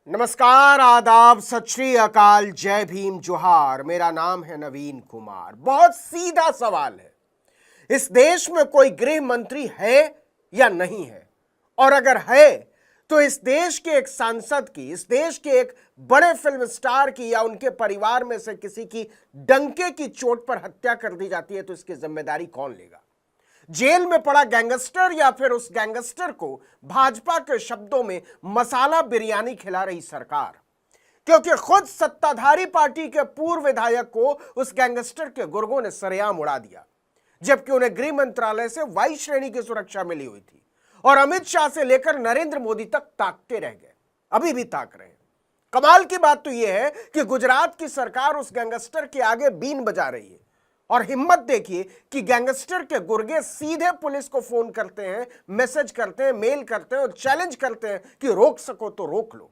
नमस्कार, आदाब, सत श्री अकाल, जय भीम, जोहार। मेरा नाम है नवीन कुमार। बहुत सीधा सवाल है, इस देश में कोई गृह मंत्री है या नहीं है? और अगर है तो इस देश के एक सांसद की, इस देश के एक बड़े फिल्म स्टार की या उनके परिवार में से किसी की डंके की चोट पर हत्या कर दी जाती है तो इसकी जिम्मेदारी कौन लेगा? जेल में पड़ा गैंगस्टर या फिर उस गैंगस्टर को भाजपा के शब्दों में मसाला बिरयानी खिला रही सरकार? क्योंकि खुद सत्ताधारी पार्टी के पूर्व विधायक को उस गैंगस्टर के गुर्गों ने सरेआम उड़ा दिया, जबकि उन्हें गृह मंत्रालय से वाई श्रेणी की सुरक्षा मिली हुई थी और अमित शाह से लेकर नरेंद्र मोदी तक ताकते रह गए, अभी भी ताक रहे हैं। कमाल की बात तो यह है कि गुजरात की सरकार उस गैंगस्टर के आगे बीन बजा रही है और हिम्मत देखिए कि गैंगस्टर के गुर्गे सीधे पुलिस को फोन करते हैं, मैसेज करते हैं, मेल करते हैं और चैलेंज करते हैं कि रोक सको तो रोक लो।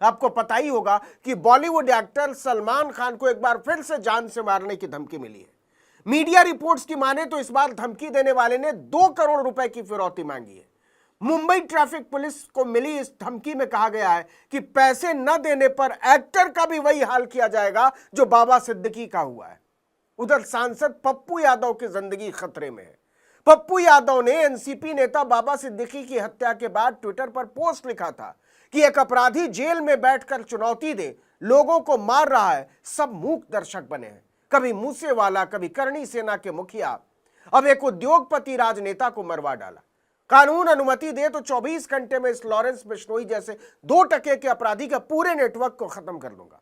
आपको पता ही होगा कि बॉलीवुड एक्टर सलमान खान को एक बार फिर से जान से मारने की धमकी मिली है। मीडिया रिपोर्ट्स की माने तो इस बार धमकी देने वाले ने 2 करोड़ रुपए की फिरौती मांगी है। मुंबई ट्रैफिक पुलिस को मिली इस धमकी में कहा गया है कि पैसे न देने पर एक्टर का भी वही हाल किया जाएगा जो बाबा सिद्दीकी का हुआ है। उधर सांसद पप्पू यादव की जिंदगी खतरे में है। पप्पू यादव ने एनसीपी नेता बाबा सिद्दीकी की हत्या के बाद ट्विटर पर पोस्ट लिखा था कि एक अपराधी जेल में बैठकर चुनौती दे, लोगों को मार रहा है, सब मूक दर्शक बने हैं। कभी मूसेवाला, कभी करणी सेना के मुखिया, अब एक उद्योगपति राजनेता को मरवा डाला। कानून अनुमति दे तो 24 घंटे में इस लॉरेंस बिश्नोई जैसे 2 टके के अपराधी के पूरे नेटवर्क को खत्म कर दूंगा।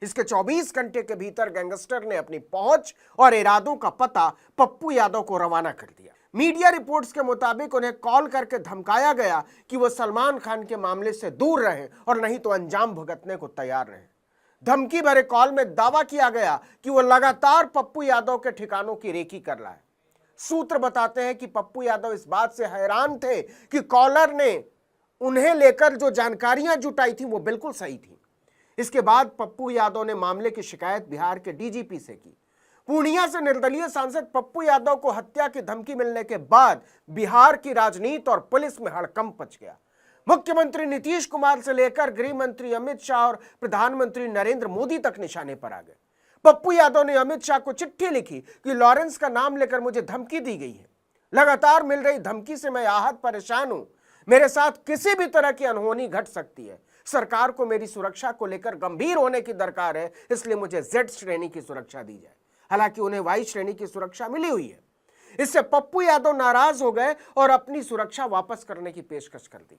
इसके 24 घंटे के भीतर गैंगस्टर ने अपनी पहुंच और इरादों का पता पप्पू यादव को रवाना कर दिया। मीडिया रिपोर्ट्स के मुताबिक उन्हें कॉल करके धमकाया गया कि वो सलमान खान के मामले से दूर रहें और नहीं तो अंजाम भुगतने को तैयार रहें। धमकी भरे कॉल में दावा किया गया कि वो लगातार पप्पू यादव के ठिकानों की रेकी कर रहा है। सूत्र बताते हैं कि पप्पू यादव इस बात से हैरान थे कि कॉलर ने उन्हें लेकर जो जानकारियां जुटाई थी वो बिल्कुल सही थी। इसके बाद पप्पू यादव ने मामले की शिकायत बिहार के डीजीपी से की। पूर्णिया से निर्दलीय सांसद पप्पू यादव को हत्या की धमकी मिलने के बाद बिहार की राजनीति और पुलिस में हड़कंप मच गया। मुख्यमंत्री नीतीश कुमार से लेकर गृह मंत्री अमित शाह और प्रधानमंत्री नरेंद्र मोदी तक निशाने पर आ गए। पप्पू यादव ने अमित शाह को चिट्ठी लिखी कि लॉरेंस का नाम लेकर मुझे धमकी दी गई है। लगातार मिल रही धमकी से मैं आहत परेशान हूं। मेरे साथ किसी भी तरह की अनहोनी घट सकती है। सरकार को मेरी सुरक्षा को लेकर गंभीर होने की दरकार है, इसलिए मुझे जेड श्रेणी की सुरक्षा दी जाए। हालांकि उन्हें वाई श्रेणी की सुरक्षा मिली हुई है। इससे पप्पू यादव नाराज हो गए और अपनी सुरक्षा वापस करने की पेशकश कर दी।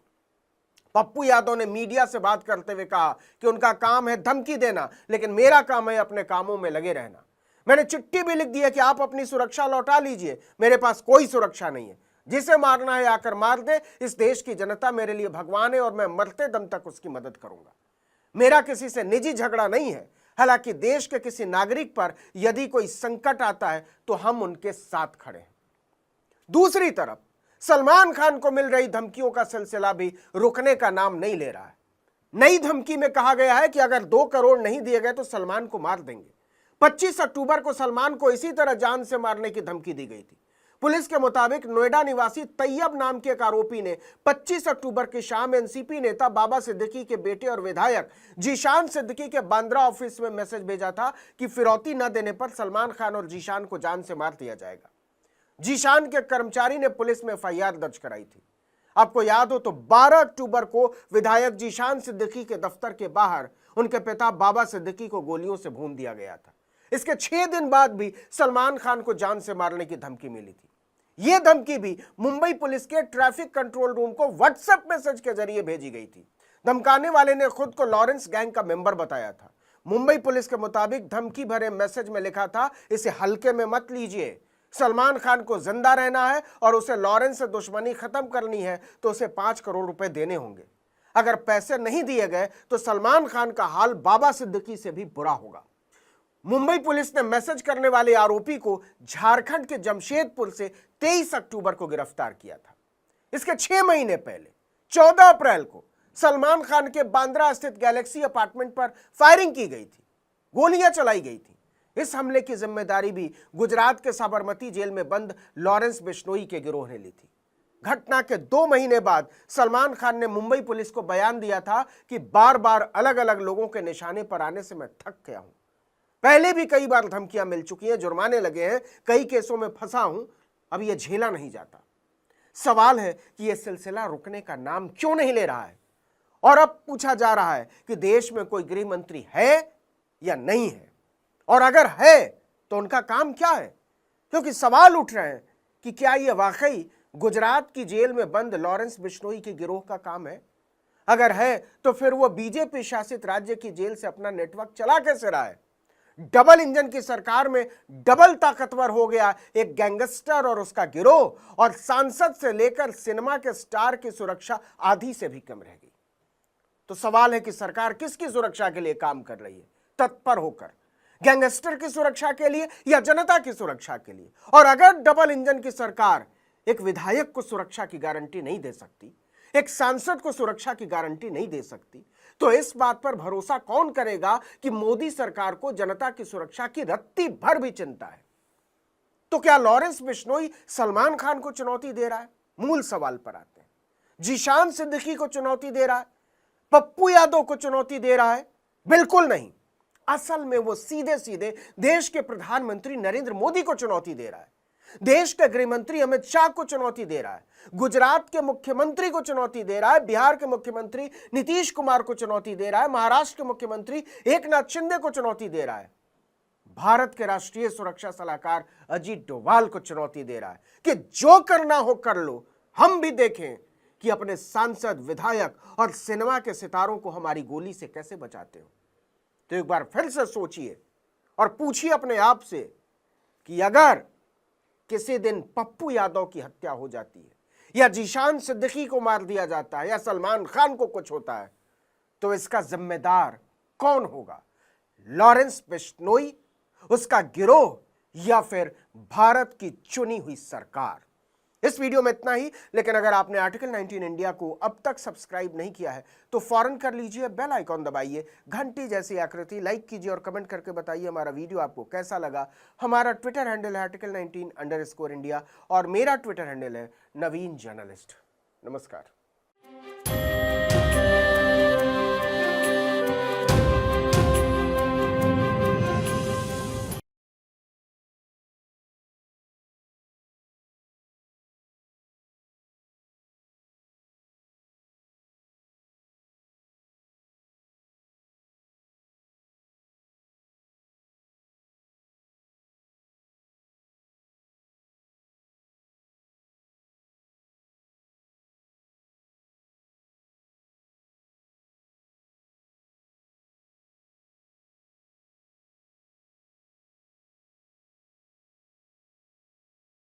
पप्पू यादव ने मीडिया से बात करते हुए कहा कि उनका काम है धमकी देना, लेकिन मेरा काम है अपने कामों में लगे रहना। मैंने चिट्ठी भी लिख दी है कि आप अपनी सुरक्षा लौटा लीजिए, मेरे पास कोई सुरक्षा नहीं है। जिसे मारना है आकर मार दे। इस देश की जनता मेरे लिए भगवान है और मैं मरते दम तक उसकी मदद करूंगा। मेरा किसी से निजी झगड़ा नहीं है। हालांकि देश के किसी नागरिक पर यदि कोई संकट आता है तो हम उनके साथ खड़े हैं। दूसरी तरफ सलमान खान को मिल रही धमकियों का सिलसिला भी रुकने का नाम नहीं ले रहा है। नई धमकी में कहा गया है कि अगर 2 करोड़ नहीं दिए गए तो सलमान को मार देंगे। 25 अक्टूबर को सलमान को इसी तरह जान से मारने की धमकी दी गई थी। पुलिस के मुताबिक नोएडा निवासी तैयब नाम के एक आरोपी ने 25 अक्टूबर की शाम एनसीपी नेता बाबा सिद्दीकी के बेटे और विधायक जीशान सिद्दीकी के बांद्रा ऑफिस में मैसेज भेजा था कि फिरौती न देने पर सलमान खान और जीशान को जान से मार दिया जाएगा। जीशान के कर्मचारी ने पुलिस में एफआईआर दर्ज कराई थी। आपको याद हो तो 12 अक्टूबर को विधायक जीशान सिद्दीकी के दफ्तर के बाहर उनके पिता बाबा सिद्दीकी को गोलियों से भून दिया गया था। इसके 6 दिन बाद भी सलमान खान को जान से मारने की धमकी मिली थी। यह धमकी भी मुंबई पुलिस के ट्रैफिक कंट्रोल रूम को व्हाट्सएप मैसेज के जरिए भेजी गई थी। धमकाने वाले ने खुद को लॉरेंस गैंग का मेंबर बताया था। मुंबई पुलिस के मुताबिक धमकी भरे मैसेज में लिखा था, इसे हल्के में मत लीजिए। सलमान खान को जिंदा रहना है और उसे लॉरेंस से दुश्मनी खत्म करनी है तो उसे 5 करोड़ रुपए देने होंगे। अगर पैसे नहीं दिए गए तो सलमान खान का हाल बाबा सिद्दीकी से भी बुरा होगा। मुंबई पुलिस ने मैसेज करने वाले आरोपी को झारखंड के जमशेदपुर से 23 अक्टूबर को गिरफ्तार किया था। इसके 6 महीने पहले 14 अप्रैल को सलमान खान के बांद्रा स्थित गैलेक्सी अपार्टमेंट पर फायरिंग की गई थी, गोलियां चलाई गई थी। इस हमले की जिम्मेदारी भी गुजरात के साबरमती जेल में बंद लॉरेंस बिश्नोई के गिरोह ने ली थी। घटना के 2 महीने बाद सलमान खान ने मुंबई पुलिस को बयान दिया था कि बार बार अलग अलग लोगों के निशाने पर आने से मैं थक गया हूं, पहले भी कई बार धमकियां मिल चुकी हैं, जुर्माने लगे हैं, कई केसों में फंसा हूं, अब यह झेला नहीं जाता। सवाल है कि यह सिलसिला रुकने का नाम क्यों नहीं ले रहा है, और अब पूछा जा रहा है कि देश में कोई गृह मंत्री है या नहीं है, और अगर है तो उनका काम क्या है, क्योंकि सवाल उठ रहे हैं कि क्या यह वाकई गुजरात की जेल में बंद लॉरेंस बिश्नोई के गिरोह का काम है? अगर है तो फिर वो बीजेपी शासित राज्य की जेल से अपना नेटवर्क चला कैसे रहा है? डबल इंजन की सरकार में डबल ताकतवर हो गया एक गैंगस्टर और उसका गिरोह, और सांसद से लेकर सिनेमा के स्टार की सुरक्षा आधी से भी कम रह गई। तो सवाल है कि सरकार किसकी सुरक्षा के लिए काम कर रही है तत्पर होकर, गैंगस्टर की सुरक्षा के लिए या जनता की सुरक्षा के लिए? और अगर डबल इंजन की सरकार एक विधायक को सुरक्षा की गारंटी नहीं दे सकती, एक सांसद को सुरक्षा की गारंटी नहीं दे सकती, तो इस बात पर भरोसा कौन करेगा कि मोदी सरकार को जनता की सुरक्षा की रत्ती भर भी चिंता है? तो क्या लॉरेंस बिश्नोई सलमान खान को चुनौती दे रहा है? मूल सवाल पर आते हैं। जीशान सिद्दीकी को चुनौती दे रहा है? पप्पू यादव को चुनौती दे रहा है? बिल्कुल नहीं। असल में वो सीधे सीधे देश के प्रधानमंत्री नरेंद्र मोदी को चुनौती दे रहा है, देश के गृह मंत्री अमित शाह को चुनौती दे रहा है, गुजरात के मुख्यमंत्री को चुनौती दे रहा है, बिहार के मुख्यमंत्री नीतीश कुमार को चुनौती दे रहा है, महाराष्ट्र के मुख्यमंत्री एकनाथ शिंदे को चुनौती दे रहा है, भारत के राष्ट्रीय सुरक्षा सलाहकार अजीत डोभाल को चुनौती दे रहा है कि जो करना हो कर लो, हम भी देखें कि अपने सांसद, विधायक और सिनेमा के सितारों को हमारी गोली से कैसे बचाते हो। तो एक बार फिर से सोचिए और पूछिए अपने आप से कि अगर किसी दिन पप्पू यादव की हत्या हो जाती है, या जीशान सिद्दीकी को मार दिया जाता है, या सलमान खान को कुछ होता है, तो इसका जिम्मेदार कौन होगा? लॉरेंस बिश्नोई, उसका गिरोह, या फिर भारत की चुनी हुई सरकार? इस वीडियो में इतना ही, लेकिन अगर आपने आर्टिकल 19 इंडिया को अब तक सब्सक्राइब नहीं किया है तो फौरन कर लीजिए, बेल आइकॉन दबाइए, घंटी जैसी आकृति, लाइक कीजिए और कमेंट करके बताइए हमारा वीडियो आपको कैसा लगा। हमारा ट्विटर हैंडल है आर्टिकल 19_इंडिया और मेरा ट्विटर हैंडल है नवीन जर्नलिस्ट। नमस्कार।